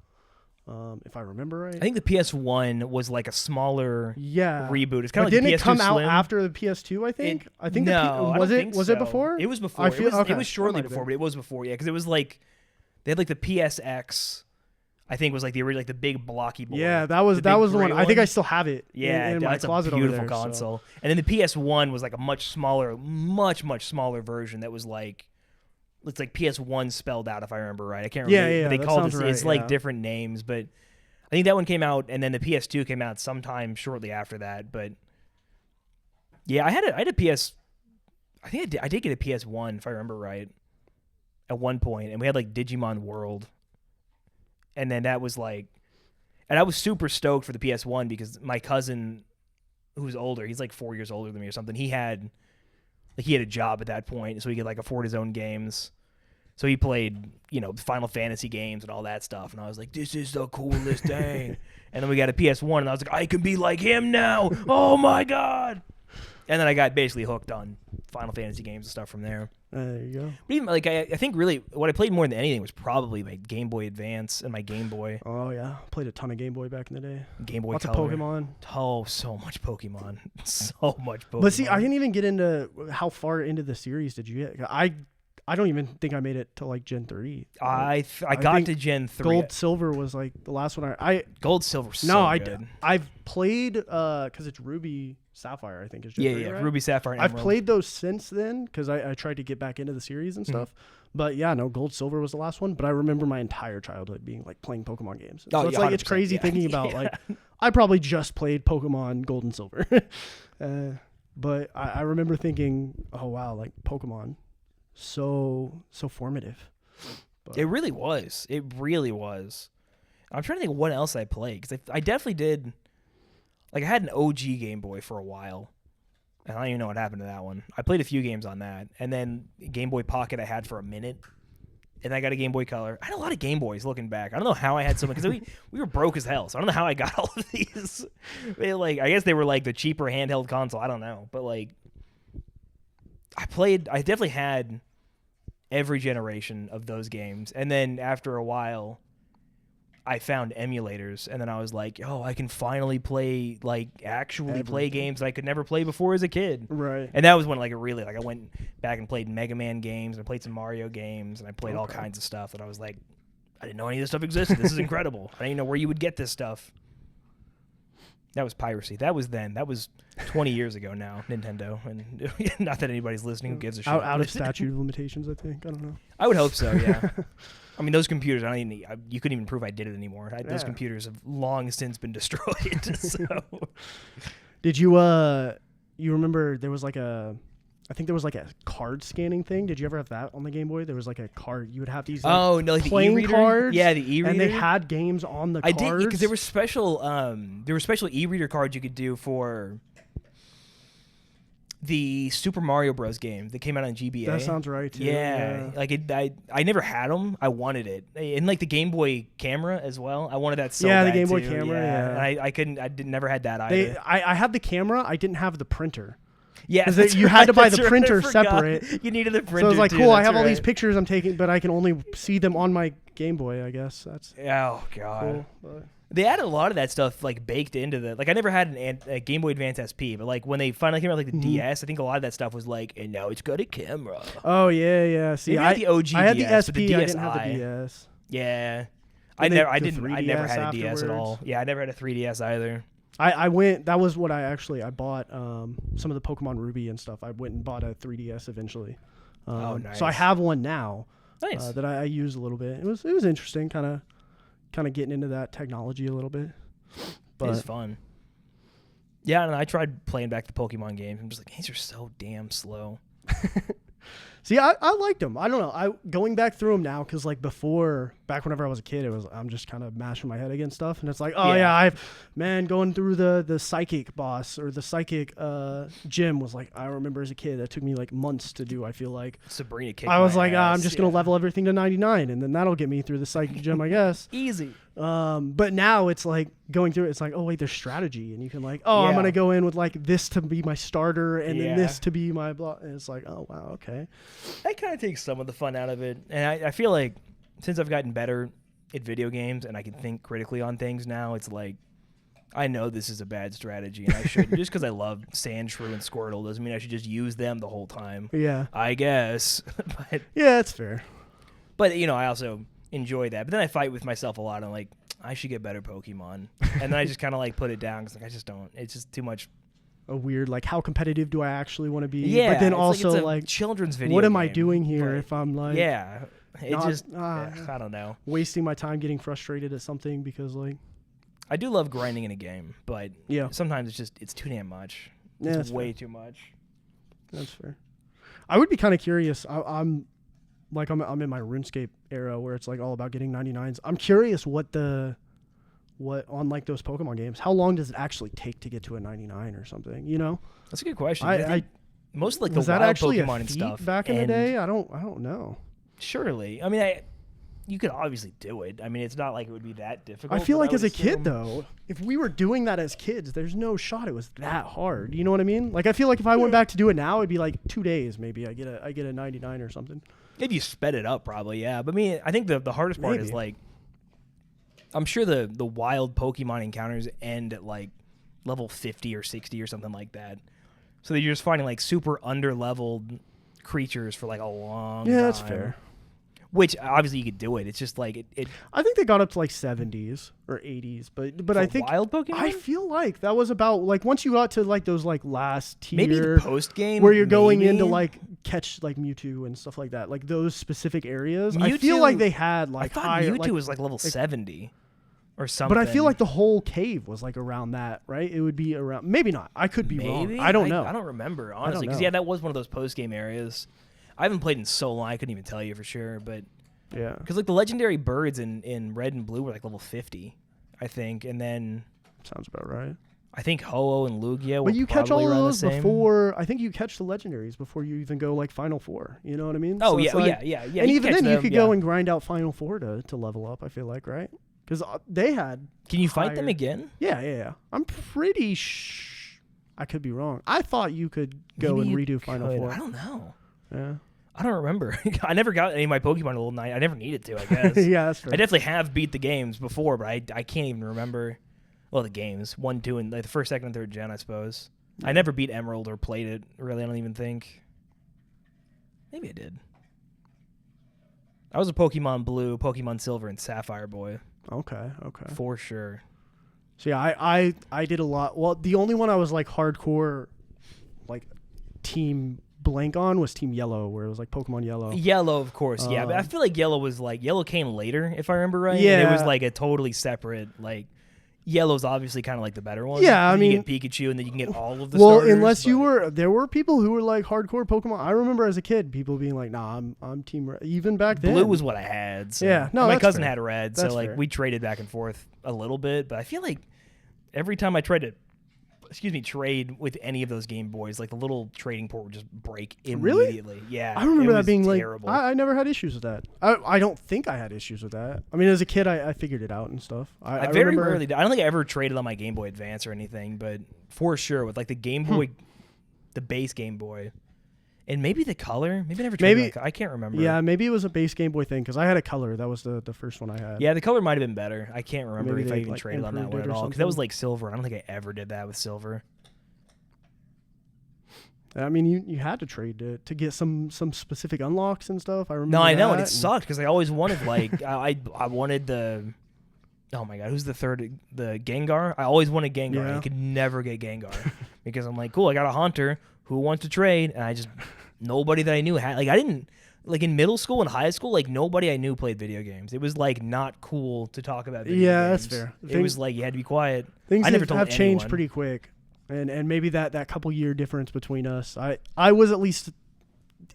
if I remember right.
I think the PS1 was like a smaller
Yeah.
reboot. It's kind
But
of like
didn't
the
it
PS2
come out
Slim.
after the PS2, I think? I think
no, I
was
don't
it
think
was
so.
it before?
It was before.
I feel,
it was
that
shortly
might have
before,
been.
but it was before. Yeah, because it was like they had like the PSX. I think was like the original, like the big blocky board.
Yeah, that was
big
the one.
gray
I think I still have it.
Yeah,
in my
that's
closet
a beautiful
over there, so-
console. And then the PS1 was like a much smaller, much smaller version that was like, it's like PS1 spelled out if I remember right. I can't remember.
Yeah,
but they
that
called
sounds
it. It's
right,
like
yeah.
different names, but I think that one came out, and then the PS2 came out sometime shortly after that. But yeah, I had a PS. I think I did get a PS1 if I remember right. At one point, and we had like Digimon World, and then that was like. And I was super stoked for the PS1 because my cousin, who's older, he's like 4 years older than me or something. He had a job at that point, so he could like afford his own games. So he played, Final Fantasy games and all that stuff. And I was like, this is the coolest thing. And then we got a PS1, and I was like, I can be like him now. Oh my god! And then I got basically hooked on Final Fantasy games and stuff from there.
There you go.
But even like I think really what I played more than anything was probably my Game Boy Advance and my Game Boy.
Oh yeah, played a ton of Game Boy back in the day.
Game Boy
Lots
Color.
of Pokemon.
Oh, so much Pokemon. So much Pokemon.
But see, I didn't even get into how far into the series did you get. I don't even think I made it to like Gen 3.
I got
think
to Gen 3.
Gold Silver was like the last one
Gold Silver. So
no,
good.
I've played because it's Ruby Sapphire, I think is Gen 3,
Yeah,
right?
Ruby Sapphire and
I've
Emerald.
played those since then because I tried to get back into the series and stuff. But yeah, no, Gold Silver was the last one. But I remember my entire childhood being like playing Pokemon games.
Oh,
So it's
yeah,
like it's
100%,
crazy
yeah.
thinking about
Yeah.
like I probably just played Pokemon Gold and Silver. But I remember thinking, oh wow, like Pokemon, so formative. But
It really was. It really was. I'm trying to think what else I played because I definitely did. Like I had an OG Game Boy for a while, and I don't even know what happened to that one. I played a few games on that, and then Game Boy Pocket I had for a minute, and I got a Game Boy Color. I had a lot of Game Boys looking back. I don't know how I had so many because we were broke as hell, so I don't know how I got all of these. I guess they were like the cheaper handheld console. I don't know, but like I definitely had every generation of those games, and then after a while I found emulators, and then I was like, oh, I can finally play, like, actually play
Everything.
games that I could never play before as a kid.
right.
And that was when, like, I went back and played Mega Man games, and I played some Mario games, and I played all
Okay.
kinds of stuff that I was like, I didn't know any of this stuff existed. This is incredible. I didn't even know where you would get this stuff. That was piracy. That was then. That was 20 years ago now, Nintendo. And not that anybody's listening who gives a shit.
Out of statute of limitations, I think. I don't know.
I would hope so, yeah. I mean, those computers, you couldn't even prove I did it anymore. Those
Yeah.
computers have long since been destroyed. So.
Did you you remember there was like I think there was like a card scanning thing. Did you ever have that on the Game Boy? There was like a card you would have these like,
Oh, no, like the
playing
e-reader?
cards.
Yeah, the e-reader.
And they had games on the
I
cards.
did, because there were special e-reader cards you could do for the Super Mario Bros. Game that came out on GBA.
That sounds right too.
Yeah, like I never had them. I wanted it, and like the Game Boy camera as well. I wanted that so
Yeah, the
bad,
Game Boy
too.
camera, yeah.
And I couldn't. Never had that either.
I had the camera. I didn't have the printer.
Yeah,
'Cause
that's
you had to
right,
buy the
that's right,
printer
I forgot.
separate.
You needed the printer.
So I was like,
too,
cool. I
that's
have all these
right.
pictures I'm taking, but I can only see them on my Game Boy. I guess that's
Oh god.
cool. But
They added a lot of that stuff like baked into the I never had a Game Boy Advance SP, but like when they finally came out like the
Mm-hmm.
DS, I think a lot of that stuff was like, and now it's got a camera.
oh yeah. See,
Maybe not the OG
I had the
DS,
SP.
but the
I didn't have the
DSi.
DS.
Yeah.
And
I
the
never
3DS
had a DS at all.
afterwards.
Yeah, I never had a 3DS either.
I went. That was what I bought. Some of the Pokemon Ruby and stuff. I went and bought a 3DS eventually.
Oh,
So I
nice.
have one now
Nice.
that I use a little bit. It was interesting, kind of getting into that technology a little bit.
It's
But
fun. Yeah, and I tried playing back the Pokemon games. I'm just like, these are so damn slow.
see, I liked them. I don't know. I going back through them now because like back whenever I was a kid, I'm just kind of mashing my head against stuff, and it's like, oh
Yeah.
yeah, going through the psychic boss or the psychic gym was like, I remember as a kid that took me like months to do. I feel like
Sabrina kicked
I was
my
like,
ass.
I'm just gonna level everything to 99, and then that'll get me through the psychic gym, I guess.
Easy.
But now it's like going through it. It's like, oh wait, there's strategy, and you can like, oh, I'm
Yeah.
gonna go in with like this to be my starter, and
Yeah.
then this to be my blah. And it's like, oh wow, okay.
That kind of takes some of the fun out of it. And I feel like since I've gotten better at video games and I can think critically on things now, it's like, I know this is a bad strategy and I shouldn't. Just because I love Sandshrew and Squirtle doesn't mean I should just use them the whole time.
Yeah,
I guess.
yeah, that's fair.
but, I also enjoy that. But then I fight with myself a lot. I'm like, I should get better Pokemon. And then I just kind of like put it down because like, I just don't. It's just too much.
A weird like, how competitive do I actually want to be?
Yeah.
but then
it's
also
it's a
like,
children's video
what am I
game,
doing here
but-
if I'm like,
Yeah. It
not-
just,
ah.
I don't know.
wasting my time getting frustrated at something because like,
I do love grinding in a game, but
yeah,
sometimes it's too damn much.
Yeah,
It's
that's
way too much.
that's fair. I would be kind of curious. I'm in my RuneScape era where it's like all about getting 99s. I'm curious what on like those Pokemon games, how long does it actually take to get to a 99 or something? You know,
That's a good question.
I
think most of like the
was that
wild
actually
Pokemon
a
and
feat
stuff
back in the
end
day? I don't know.
Surely. I mean, you could obviously do it. I mean, it's not like it would be that difficult.
I feel
but
like
would
as a kid
assume-
though, if we were doing that as kids, there's no shot it was that hard. You know what I mean? Like I feel like if I went back to do it now, it'd be like 2 days maybe. I get a 99 or something.
If you sped it up, probably, yeah. But I mean, I think the hardest part is
Maybe.
like, I'm sure the wild Pokemon encounters end at like level 50 or 60 or something like that. So that you're just finding like super under-leveled creatures for like a long time.
Yeah, that's fair.
Which obviously you could do it. It's just like it
I think they got up to like 70s or 80s, but
for
I think
wild Pokemon.
I feel like that was about like once you got to like those like last tier
Maybe the post game
where you're going
maybe.
into like catch like Mewtwo and stuff like that, like those specific areas. I feel
Mewtwo-
like they had
I
like
thought
higher,
Mewtwo
like,
was like level 70 or something.
but I feel like the whole cave was like around that, right? It would be around, maybe not. I could be wrong.
maybe
I don't know.
I don't remember honestly because
know.
yeah, that was one of those post game areas. I haven't played in so long. I couldn't even tell you for sure, but.
Yeah.
Because like the legendary birds in red and blue were like level 50, I think, and then
Sounds about right.
I think Ho-Oh and Lugia were
But you catch
probably
all of
around
those
the same.
before. I think you catch the legendaries before you even go like Final Four. You know what I mean?
Oh
So
yeah,
it's like-
yeah.
And
you
even
catch
then, you
them,
could
yeah.
go and grind out Final Four to level up. I feel like, right? Because they had.
Can you fight them
higher-
again?
Yeah. I'm pretty. I could be wrong. I thought you could go
Maybe
and
you
redo Final
could.
Four.
I don't know.
Yeah.
I don't remember. I never got any of my Pokemon Level 9. I never needed to, I guess.
Yeah, that's fair.
I definitely have beat the games before, but I can't even remember. Well, the games 1, 2, and like the first, second, and third gen, I suppose. I never beat Emerald or played it. Really, I don't even think. Maybe I did. I was a Pokemon Blue, Pokemon Silver, and Sapphire boy
Okay.
for sure.
So yeah, I did a lot. Well, the only one I was like hardcore, like team blank on was Team Yellow, where it was like Pokemon Yellow.
Yellow, of course, yeah. But I feel like Yellow came later, if I remember right. And
Yeah.
it was like a totally separate, like, Yellow's obviously kind of like the better one.
Yeah, I
you
mean-
get Pikachu, and then you can get all of the
Well,
starters,
unless you
but-
were, there were people who were like hardcore Pokemon. I remember as a kid, people being like, "Nah, I'm Team Red." Even back then,
Blue was what I had. So.
Yeah, no,
And my
that's
cousin
fair.
had red,
That's
so like
fair.
we traded back and forth a little bit. But I feel like every time I tried to, trade with any of those Game Boys, like the little trading port would just break
Really?
immediately. Yeah,
I remember
it
that
was
being
terrible.
like, I never had issues with that. I don't think I had issues with that. I mean, as a kid, I figured it out and stuff.
I
I
very
remember,
rarely did. I don't think I ever traded on my Game Boy Advance or anything, but for sure with like the Game Boy, the base Game Boy, and maybe the color. Maybe I never traded.
Maybe-
I can't remember.
Yeah, maybe it was a base Game Boy thing because I had a color. That was the first one I had.
Yeah, the color might have been better. I can't remember
Maybe
if I
they,
even
like,
traded on that
improved
one
it
at
or
all because that was
something.
like silver. I don't think I ever did that with silver.
I mean, you had to trade to get some specific unlocks and stuff. I remember.
No, I know, and
that,
it sucked because I always wanted like I wanted the. Oh my god, who's the third? The Gengar. I always wanted Gengar.
Yeah.
I could never get Gengar because I'm like, cool. I got a Haunter who wants to trade, and I just nobody that I knew had. Like I didn't like in middle school and high school. Like nobody I knew played video games. It was like not cool to talk about video
Yeah,
games.
that's fair.
It was like you had to be quiet.
Things
I never
have,
told
have changed
anyone.
pretty quick, and maybe that couple year difference between us, I was at least,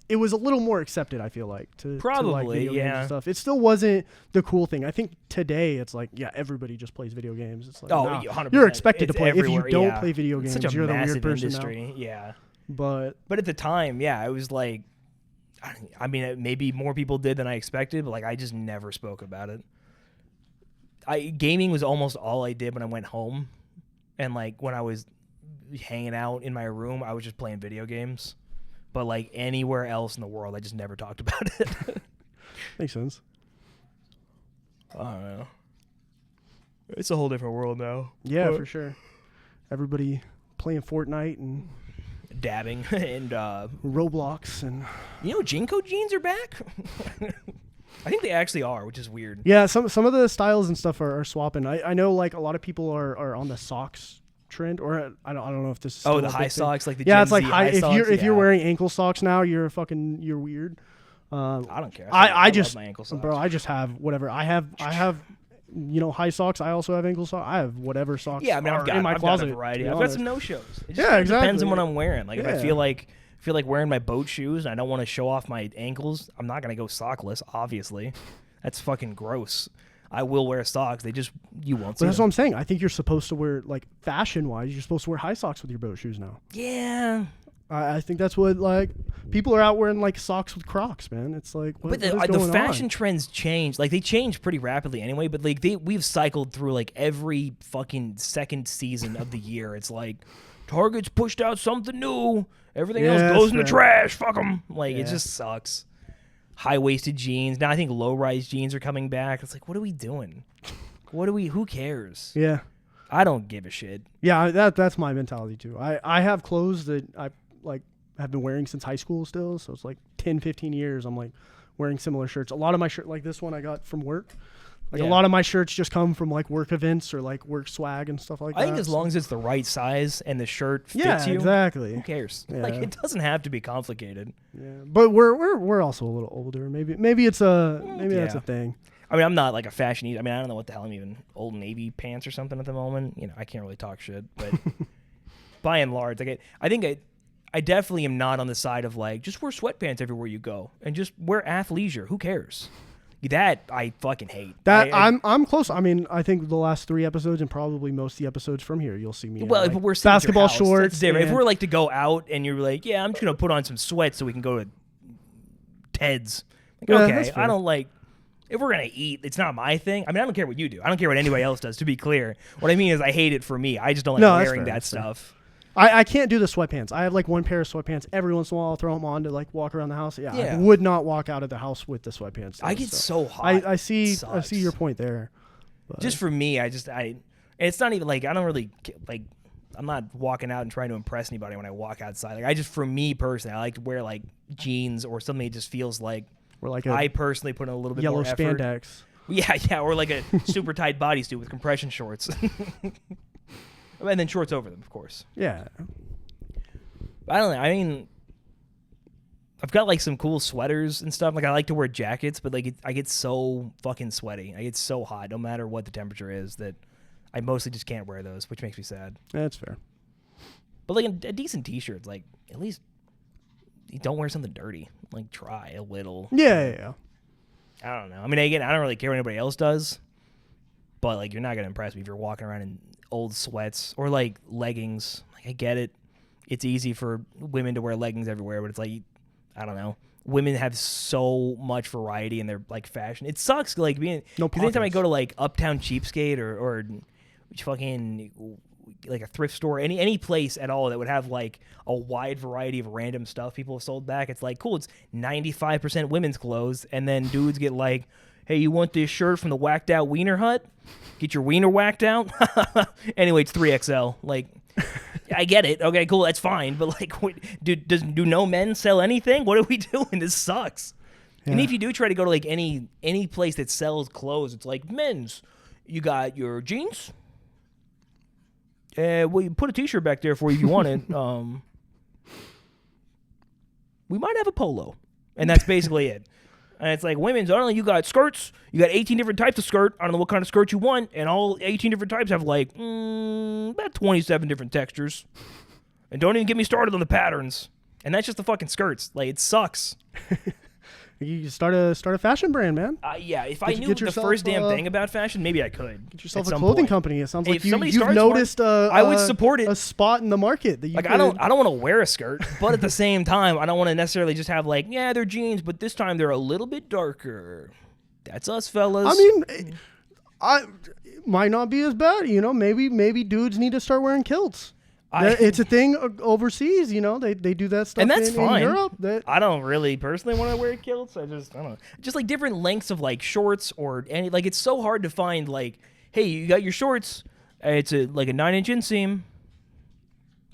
it was a little more accepted. I feel like to like
Probably,
video games
yeah.
and stuff. It still wasn't the cool thing. I think today it's like, yeah, everybody just plays video games. It's like,
Oh,
nah,
100%.
you're expected to
It's
play. If you
everywhere,
don't
yeah.
play video
It's
games,
such a
you're the
massive
weird person
industry.
now.
Yeah.
But
But at the time, yeah, it was like, I mean, maybe more people did than I expected, but like I just never spoke about it. Gaming was almost all I did when I went home, and like when I was hanging out in my room, I was just playing video games. But like anywhere else in the world, I just never talked about it.
makes sense.
I don't know. It's a whole different world now.
Yeah,
But-
for sure. Everybody playing Fortnite and
Dabbing and
Roblox and
Jinko jeans are back. I think they actually are, which is weird.
yeah, some of the styles and stuff are swapping. I know like a lot of people are on the socks trend, or I don't know if this is still
Oh,
a
the
big
high
thing.
socks, like the
Yeah,
Gen
it's like
Z
high. If
socks,
you're
yeah.
wearing ankle socks now, you're weird.
I don't care.
I
love
just
my ankle socks.
bro, I just have whatever. I have high socks. I also have ankle socks. I have whatever socks.
Yeah, I mean,
are
I've got,
in my
I've
closet.
got a variety.
to be
I've got
honest.
some no-shows. It just
Yeah,
kinda
exactly.
depends on what I'm wearing. Like if I
Yeah.
feel like wearing my boat shoes and I don't want to show off my ankles, I'm not gonna go sockless. Obviously, that's fucking gross. I will wear socks. You won't see
But that's what
them.
I'm saying. I think you're supposed to wear, like, fashion-wise, you're supposed to wear high socks with your boat shoes now.
Yeah,
I think that's what like people are out wearing like socks with Crocs, man. It's like, what,
But the
what is going
fashion
on?
trends change. Like they change pretty rapidly anyway. But like we've cycled through like every fucking second season of the year. It's like Target's pushed out something new. Everything else
Yeah,
goes in
that's
the
fair.
trash. Fuck them. Like it
Yeah.
just sucks. High waisted jeans. Now I think low rise jeans are coming back. It's like, what are we doing? Who cares?
Yeah.
I don't give a shit.
Yeah, that's my mentality too. I have clothes that I like have been wearing since high school still, so it's like 10, 15 years I'm like wearing similar shirts. A lot of my shirt, like this one I got from work. Like
Yeah.
a lot of my shirts just come from like work events or like work swag and stuff like that.
I think as long as it's the right size and the shirt fits
yeah,
you,
exactly.
who cares?
Yeah.
Like it doesn't have to be complicated.
Yeah, but we're also a little older. Maybe that's
Yeah.
a thing.
I mean, I'm not like a fashionista. I mean, I don't know what the hell I'm even Old Navy pants or something at the moment. You know, I can't really talk shit, but by and large, like I definitely am not on the side of like just wear sweatpants everywhere you go and just wear athleisure. Who cares? That I fucking hate.
That
I-
I'm close. I mean, I think the last 3 episodes and probably most of the episodes from here, you'll see me.
well,
in,
if
like,
we're sitting at your
basketball
house,
shorts.
that's different. If
and-
we're like to go out and you're like, yeah, I'm just gonna put on some sweats so we can go to Ted's. Like,
Yeah,
okay,
that's fair.
I don't like. If we're gonna eat, it's not my thing. I mean, I don't care what you do. I don't care what anybody else does. To be clear, what I mean is, I hate it for me. I just don't like
No, that's
wearing
fair,
that
that's fair.
stuff.
I can't do the sweatpants. I have like one pair of sweatpants. Every once in a while, I'll throw them on to like walk around the house. Yeah,
Yeah.
I would not walk out of the house with the sweatpants.
I
though,
get
so.
so hot.
I see
Sucks.
your point there. But
Just for me, and it's not even like I don't really like. I'm not walking out and trying to impress anybody when I walk outside. Like for me personally, I like to wear like jeans or something that just feels like
we're like a
I personally put in a little bit
yellow
more effort.
spandex.
Yeah, or like a super tight bodysuit with compression shorts. And then shorts over them, of course.
Yeah,
I don't know. I mean, I've got like some cool sweaters and stuff. Like I like to wear jackets, but like I get so fucking sweaty. I get so hot, no matter what the temperature is, that I mostly just can't wear those, which makes me sad.
that's fair.
But like a decent t-shirt, like at least you don't wear something dirty. Like try a little.
Yeah.
I don't know. I mean, again, I don't really care what anybody else does, but like you're not gonna impress me if you're walking around in old sweats or like leggings. Like I get it. It's easy for women to wear leggings everywhere, but it's like I don't know. Women have so much variety in their like fashion. It sucks like being
No
because anytime I
pockets.
go to like Uptown Cheapskate or fucking like a thrift store, any place at all that would have like a wide variety of random stuff people have sold back, it's like cool. It's 95% women's clothes, and then dudes get like, hey, you want this shirt from the Whacked Out Wiener Hut? Get your wiener whacked out. Anyway, it's 3XL. Like, I get it. Okay, cool. That's fine. But like, do no men sell anything? What are we doing? This sucks. And
Yeah.
if you do try to go to like any place that sells clothes, it's like men's. You got your jeans. Well, you put a T-shirt back there for you if you want it. We might have a polo, and that's basically it. And it's like women's. I don't know. You got skirts. You got 18 different types of skirt. I don't know what kind of skirt you want, and all 18 different types have like about 27 different textures. And don't even get me started on the patterns. And that's just the fucking skirts. Like it sucks.
You start a fashion brand, man.
Yeah, if I
Get-
knew
get
the
yourself,
first damn thing about fashion, maybe I could.
Get yourself
at
a
some
clothing
point.
company. It sounds like
If
you've
somebody starts
noticed
I would support it.
a spot in the market that you
Like
could,
I don't want to wear a skirt, but at the same time, I don't want to necessarily just have like, yeah, they're jeans, but this time they're a little bit darker. That's us, fellas.
I mean, it might not be as bad. You know, maybe dudes need to start wearing kilts. It's a thing overseas. You know, they do that stuff
And that's
in
fine.
Europe. That
I don't really personally want to wear kilts. I don't know. Just like different lengths of like shorts or any like it's so hard to find like, hey, you got your shorts. It's like a 9-inch inseam.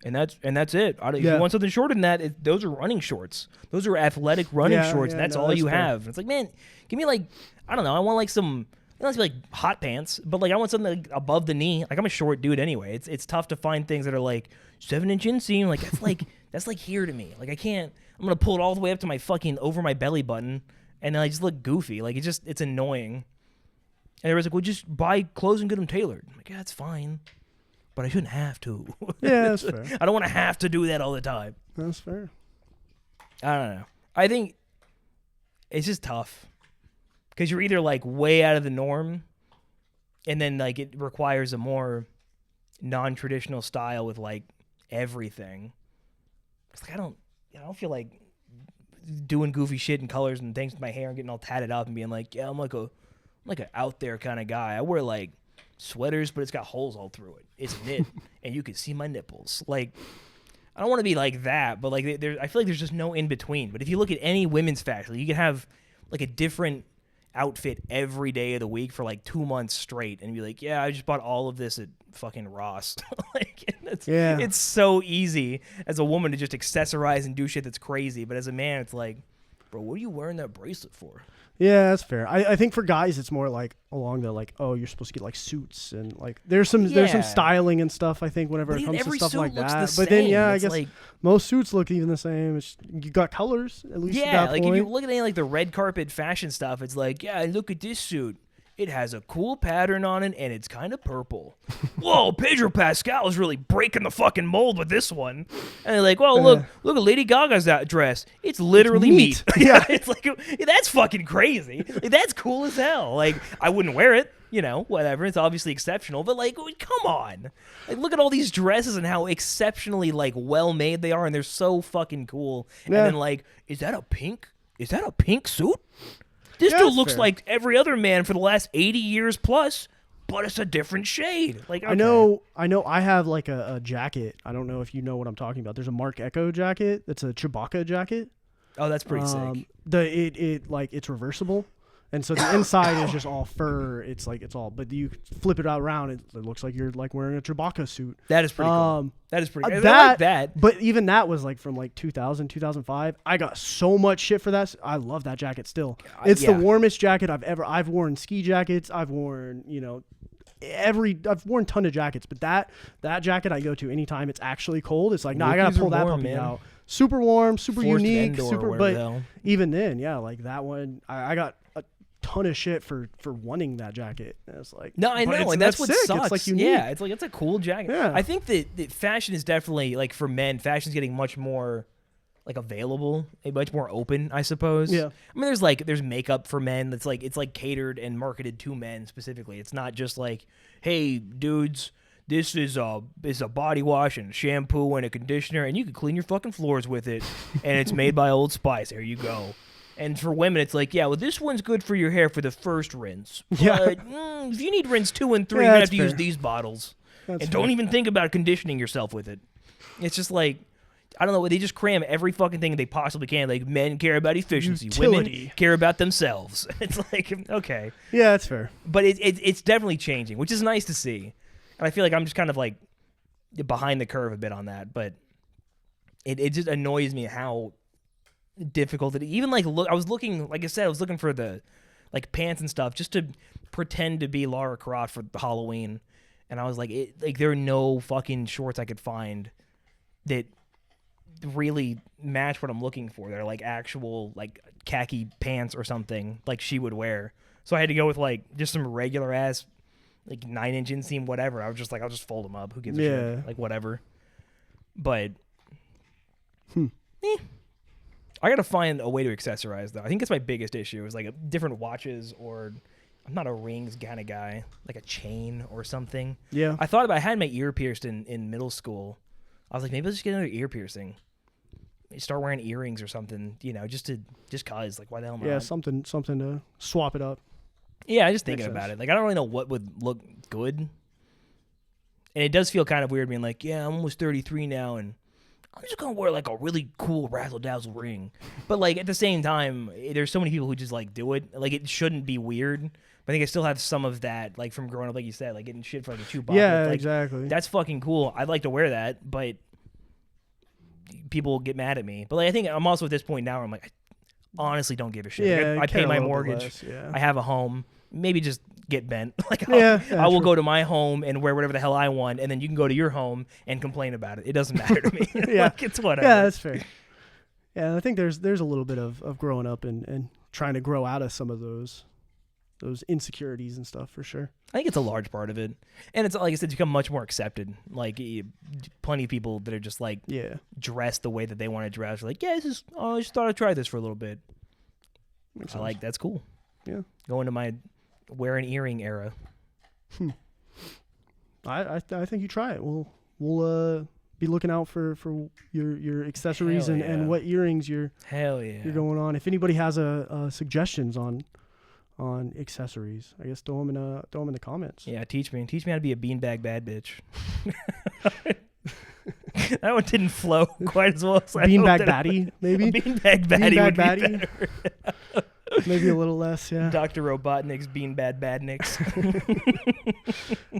And that's it. If
Yeah.
you want something shorter than that, those are running shorts. Those are athletic running
Yeah,
shorts.
yeah,
And that's
no,
all
that's
you
fair.
have. It's like, man, give me like I don't know. I want like some. It doesn't have to be like hot pants, but like I want something like above the knee. Like I'm a short dude anyway. It's tough to find things that are like 7-inch inseam. Like that's like here to me. Like I can't. I'm gonna pull it all the way up to my fucking over my belly button, and then I just look goofy. Like it's annoying. And everyone's like, well, just buy clothes and get them tailored. I'm like, yeah, that's fine, but I shouldn't have to.
yeah, that's fair.
I don't want to have to do that all the time.
That's fair.
I don't know. I think it's just tough because you're either like way out of the norm, and then like it requires a more non-traditional style with like everything, It's like I don't feel like doing goofy shit and colors and things with my hair and getting all tatted up and being like, yeah, I'm like an out there kind of guy. I wear like sweaters, but it's got holes all through it. It's knit, and you can see my nipples. Like, I don't want to be like that, but like, I feel like there's just no in between. But if you look at any women's fashion, you can have like a different outfit every day of the week for like 2 months straight, and be like, yeah, I just bought all of this at fucking Ross. Like, it's so easy as a woman to just accessorize and do shit that's crazy, but as a man, it's like, bro, what are you wearing that bracelet for?
Yeah, that's fair. I think for guys, it's more like along the like, oh, you're supposed to get like suits and like there's some styling and stuff. I think whenever it comes to stuff like that. But then I guess like, most suits look even the same. You got colors at least.
Yeah, like if you look at any like the red carpet fashion stuff, it's like, yeah, look at this suit. It has a cool pattern on it, and it's kind of purple. Whoa, Pedro Pascal is really breaking the fucking mold with this one. And they're like, well, look at Lady Gaga's dress. It's literally meat. Yeah, it's like, that's fucking crazy. Like, that's cool as hell. Like, I wouldn't wear it, whatever. It's obviously exceptional, but like, come on. Like, look at all these dresses and how exceptionally like well made they are, and they're so fucking cool. Yeah. And then like, is that a pink suit? This dude looks like every other man for the last 80 years plus, but it's a different shade. Like, okay.
I know. I have like a jacket. I don't know if you know what I'm talking about. There's a Marc Ecko jacket. That's a Chewbacca jacket.
Oh, that's pretty sick.
It's reversible, and so the inside is just all fur. It's like but you flip it around, it looks like you're like wearing a Chewbacca suit.
That is pretty cool. That is pretty cool.
I
like that.
But even that was like from like 2000, 2005. I got so much shit for that. I love that jacket still. It's the warmest jacket I've worn ski jackets. I've worn, I've worn a ton of jackets, but that jacket I go to anytime it's actually cold. It's like, I gotta pull that puppy out. Super warm, super
Forced
unique,
Endor,
but even then, like that one, I got a ton of shit for wanting that jacket. And it's like,
no, I know, and that's what
sick.
sucks.
It's like unique.
Yeah, it's like, it's a cool jacket.
Yeah.
I think that fashion is definitely, like, for men, fashion's getting much more like available, much more open, I suppose.
Yeah.
I mean, there's makeup for men that's like, it's like catered and marketed to men specifically. It's not just like, hey, dudes, this is a body wash and shampoo and a conditioner, and you can clean your fucking floors with it, and it's made by Old Spice. There you go. And for women, it's like, yeah, well, this one's good for your hair for the first rinse. But if you need rinse 2 and 3, you're going to have to use these bottles. Don't even think about conditioning yourself with it. It's just like, I don't know, they just cram every fucking thing they possibly can. Like, men care about efficiency.
Utility.
Women care about themselves. It's like, okay.
Yeah, that's fair.
But it's definitely changing, which is nice to see. And I feel like I'm just kind of like behind the curve a bit on that. But it just annoys me how difficult it is. Even like, I was looking, like I said, I was looking for the like pants and stuff just to pretend to be Lara Croft for Halloween. And I was like, there are no fucking shorts I could find that really match what I'm looking for. They're like actual like khaki pants or something like she would wear. So I had to go with like just some regular ass like 9-inch inseam whatever. I was just like, I'll just fold them up. Who gives a shit? Like whatever. But I gotta find a way to accessorize though. I think that's my biggest issue is like different watches, or I'm not a rings kind of guy, like a chain or something.
Yeah.
I had my ear pierced in middle school. I was like, maybe I'll just get another ear piercing. Start wearing earrings or something, just cause, like, why the hell not?
Yeah, something to swap it up.
Yeah, I just thinking about it. Like, I don't really know what would look good. And it does feel kind of weird being like, yeah, I'm almost 33 now, and I'm just going to wear, like, a really cool razzle-dazzle ring. But, like, at the same time, there's so many people who just, like, do it. Like, it shouldn't be weird. But I think I still have some of that, like, from growing up, like you said, like, getting shit for, like, a Chewbacca.
Yeah,
like,
exactly.
That's fucking cool. I'd like to wear that, but people get mad at me. But like, I think I'm also at this point now where I'm like, I honestly don't give a shit.
Yeah,
like, I pay my mortgage.
Less, yeah.
I have a home. Maybe just get bent. Like, I will go to my home and wear whatever the hell I want, and then you can go to your home and complain about it. It doesn't matter to me.
Yeah.
Like, it's whatever.
Yeah, that's fair. Yeah, I think there's a little bit of growing up and trying to grow out of some of those insecurities and stuff for sure.
I think it's a large part of it. And it's, like I said, it's become much more accepted. Like, plenty of people that are just, like, dressed the way that they want to dress. Like, yeah, I just thought I'd try this for a little bit.
Makes
I
sense.
like, that's cool.
Yeah.
Going to my wear an earring era.
I think you try it. We'll be looking out for your accessories
Hell
and,
yeah.
and what earrings you're
Hell
going on. If anybody has suggestions on accessories, I guess throw them in the comments.
Yeah, teach me how to be a beanbag bad bitch. That one didn't flow quite as well as I
Beanbag
hoped it
baddie,
would.
maybe.
A beanbag baddie
Beanbag
would be
baddie.
better.
Maybe a little less, yeah.
Dr. Robotnik's beanbag badniks.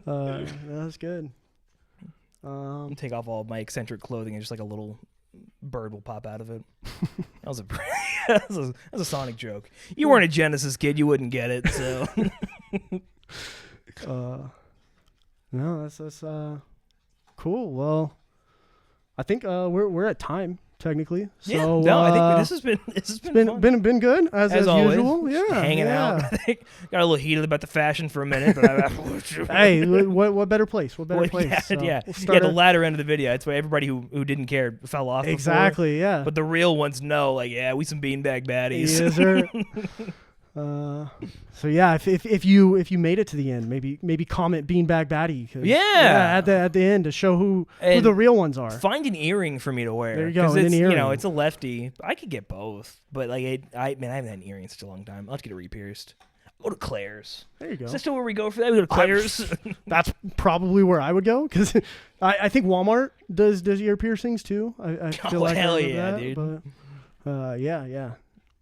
That's good.
Take off all of my eccentric clothing and just like a little bird will pop out of it. That was a Sonic joke. You weren't a Genesis kid, you wouldn't get it. So
no, that's cool. Well, I think we're at time technically. So
yeah, no, I think this has been fun.
been good as
always.
usual.
Just
Yeah,
hanging out. I think got a little heated about the fashion for a minute, but
Hey, what better place? What better place?
Yeah,
So
yeah.
we'll
Yeah,
start
the
at-
latter end of the video. That's why everybody who didn't care fell off. before.
exactly. Yeah.
But the real ones know, like, yeah, we some beanbag baddies.
Yes, sir. So yeah, if you made it to the end, maybe comment beanbag baddie. 'Cause,
Yeah.
at the end to show who
And
the real ones are.
Find an earring for me to wear.
There you go,
'cause
an
It's,
earring.
it's a lefty. I could get both, but like, I haven't had an earring in such a long time. I'll have to get it re-pierced. I'll go to Claire's.
There you go.
Is that still where we go for that? We go to Claire's.
That's probably where I would go because I think Walmart does ear piercings too. I feel like I
hell
remember
yeah,
that,
dude.
But yeah.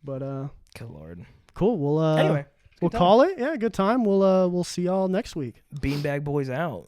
But
Good lord.
cool. We'll
Anyway,
we'll
good time.
call it. Yeah, good time. We'll see y'all next week.
Beanbag boys out.